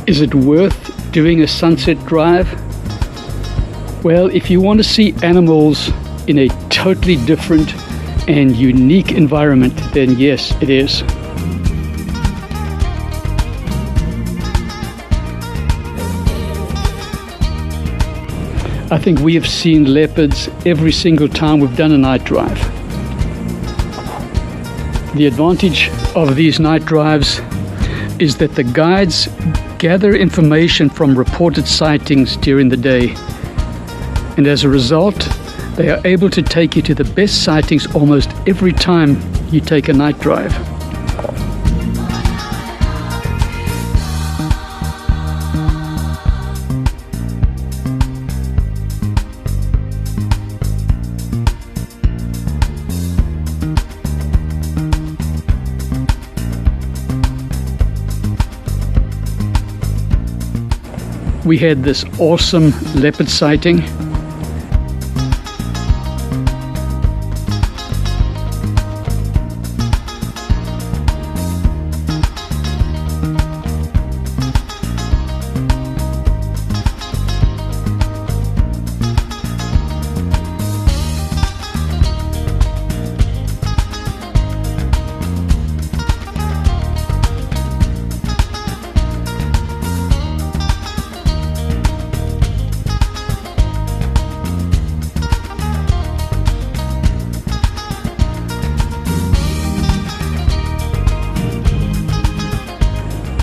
Is it worth doing a sunset drive? Well, if you want to see animals in a totally different and unique environment, then yes, it is. I think we have seen leopards every single time we've done a night drive. The advantage of these night drives is that the guides gather information from reported sightings during the day, and as a result they are able to take you to the best sightings almost every time you take a night drive. We had this awesome leopard sighting.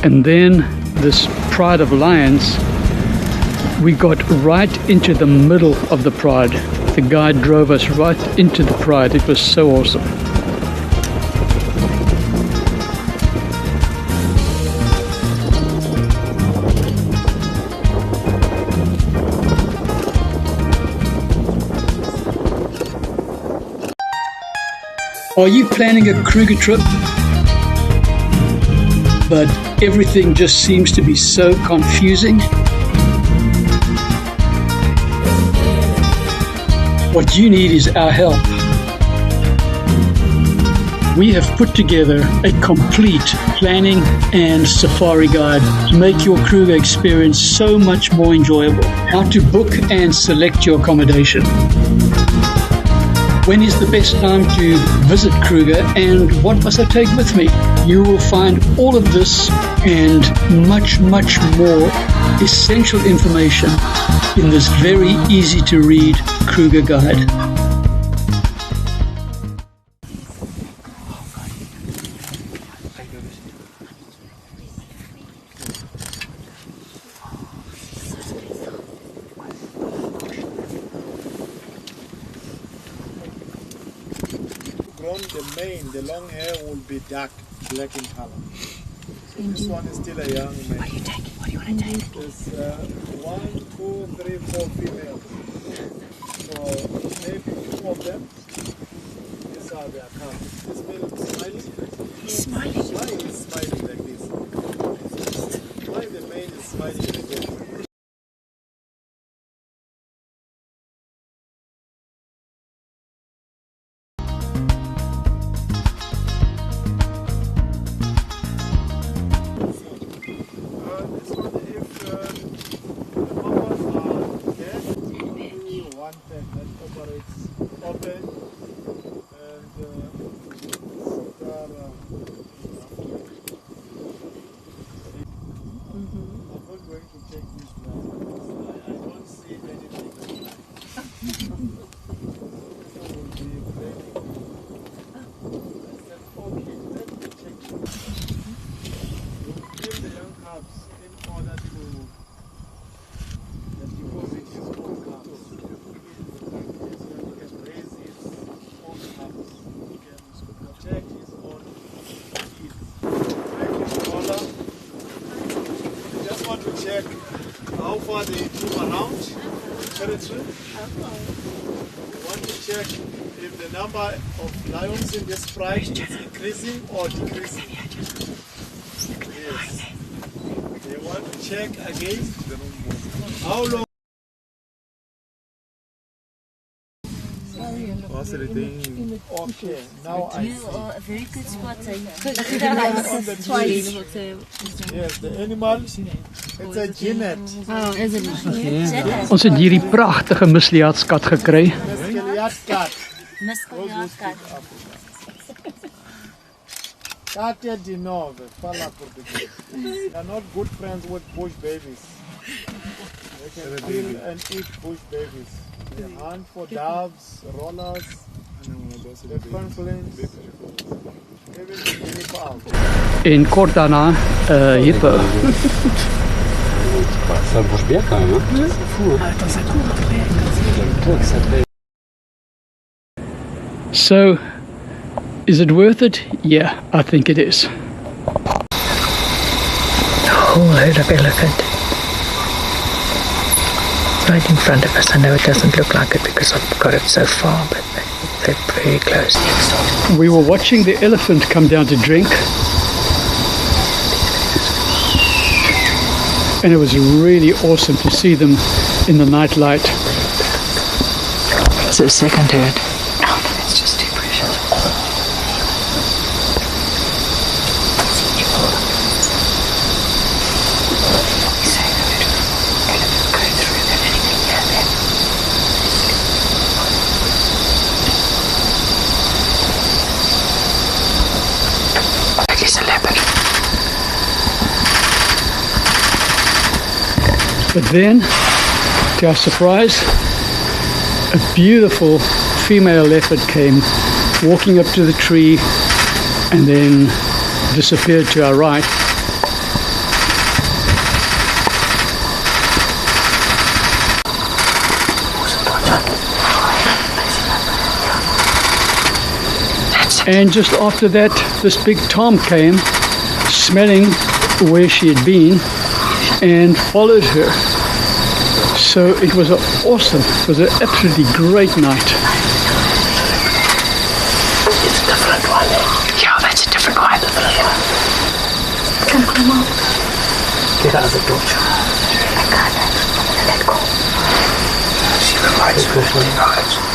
And then this pride of lions, we got right into the middle of the pride. The guide drove us right into the pride. It was so awesome. Are you planning a Kruger trip? But everything just seems to be so confusing. What you need is our help. We have put together a complete planning and safari guide to make your Kruger experience so much more enjoyable. How to book and select your accommodation. When is the best time to visit Kruger, and what must I take with me? You will find all of this and much, much more essential information in this very easy to read Kruger guide. The long hair will be dark black in color. So this one is still a young male. What are you taking? What do you want to take? There's 1, 2, 3, 4 females. So maybe 2 of them. These are their calves. This male is smiling. He's smiling. Why is he smiling like this? Why the male is smiling like this? How far they move around the territory. We want to check if the number of lions in this pride is increasing or decreasing. Yes. They want to check again how long. Okay, now I You see. are a very good spotter. On the tree. Yes, the animal, it's a genet. Oh, isn't it? Ons het hierdie pragtige misliaatskat gekry. Musceliat cat. Musceliat. Cate di nove, fala português. They are not good friends with bush babies. They can kill and eat bush babies. They hunt for doves, rollers, the confluence, even the guinea fowl. En kort daarna hippo. Ça bouge bien quand même. Hein? C'est fou. Hein? So, is it worth it? Yeah, I think it is. Whole herd of elephant right in front of us. I know it doesn't look like it because I've got it so far, but they're very close. We were watching the elephant come down to drink, and it was really awesome to see them in the night light. It's the second herd. Oh, it's just too precious. It's a leopard. But then, to our surprise, a beautiful female leopard came walking up to the tree and then disappeared to our right. And just after that, this big tom came, smelling where she had been, and followed her. So it was awesome. It was an absolutely great night. It's a different one. Yeah, that's a different one. Come on. Get out of the torch. I can't. Let go. She reminds me of the eyes.